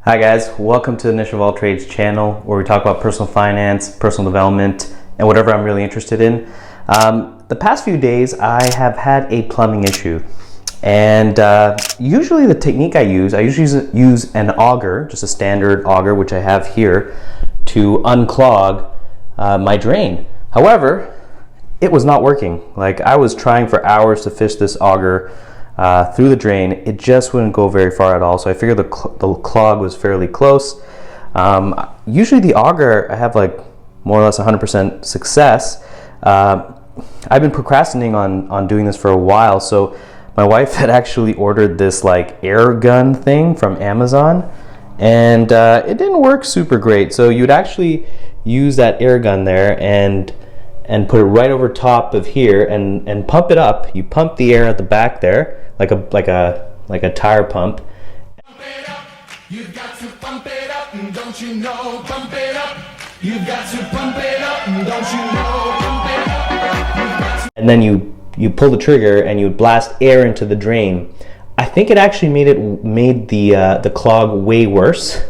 Hi guys, welcome to the Niche of All Trades channel where we talk about personal finance, personal development, and whatever I'm really interested in. The past few days I have had a plumbing issue, and usually the technique I usually use an auger, just a standard auger, which I have here, to unclog my drain. However, it was not working. Like, I was trying for hours to fish this auger through the drain. It just wouldn't go very far at all, so I figured the clog was fairly close. Usually the auger, I have like more or less 100% success. I've been procrastinating on doing this for a while, so my wife had actually ordered this like air gun thing from Amazon, and it didn't work super great. So you'd actually use that air gun there and put it right over top of here and pump it up. You pump the air at the back there like a tire pump. Pump it up. You've got to pump it up, and don't you know? Pump it up. You've got to pump it up, and don't you know? Pump it up. And then you pull the trigger and you blast air into the drain. I think it actually made the clog way worse.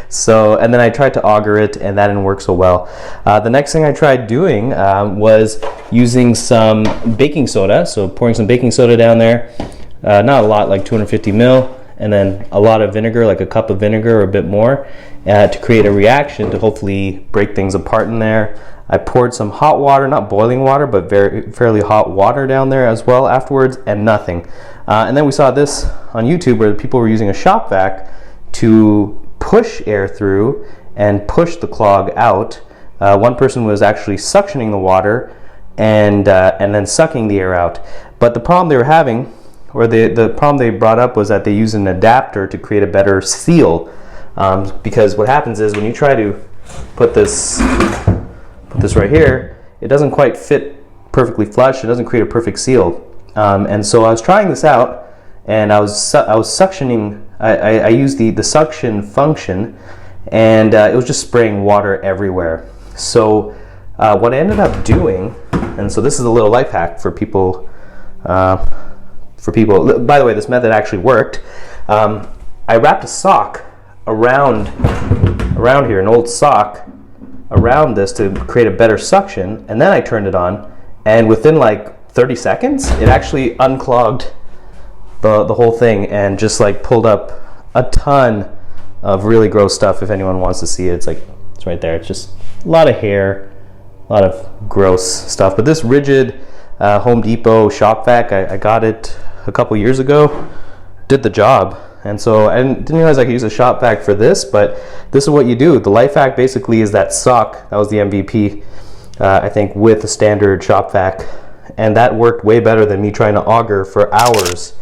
So, and then I tried to auger it, and that didn't work so well. The next thing I tried doing was using some baking soda. So pouring some baking soda down there, not a lot, like 250 ml, and then a lot of vinegar, like a cup of vinegar or a bit more, to create a reaction to hopefully break things apart in there. I poured some hot water, not boiling water, but fairly hot water down there as well afterwards, and nothing. And then we saw this on YouTube where people were using a Shop-vac to push air through and push the clog out. One person was actually suctioning the water and then sucking the air out. But the problem they were having, or the problem they brought up, was that they use an adapter to create a better seal. Because what happens is when you try to put this right here, it doesn't quite fit perfectly flush. It doesn't create a perfect seal. And so I was trying this out, and I was suctioning. I used the suction function, and it was just spraying water everywhere. So what I ended up doing, and so this is a little life hack for people. By the way, this method actually worked. I wrapped a sock around here, an old sock around this to create a better suction, and then I turned it on, and within like 30 seconds, it actually unclogged the whole thing and just like pulled up a ton of really gross stuff. If anyone wants to see it, it's right there. It's just a lot of hair, a lot of gross stuff. But this rigid Home Depot Shop-vac, I got it a couple years ago, did the job. And so I didn't realize I could use a Shop-vac for this, but this is what you do. The life hack basically is that sock. That was the MVP, I think, with a standard Shop-vac. And that worked way better than me trying to auger for hours.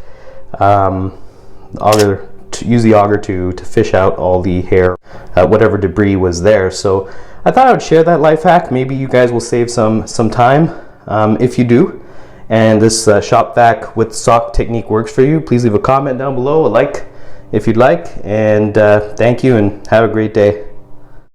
Use the auger to fish out all the hair, whatever debris was there. So I thought I would share that life hack. Maybe you guys will save some time if you do. And this Shop-vac with sock technique works for you. Please leave a comment down below, a like if you'd like. And thank you, and have a great day.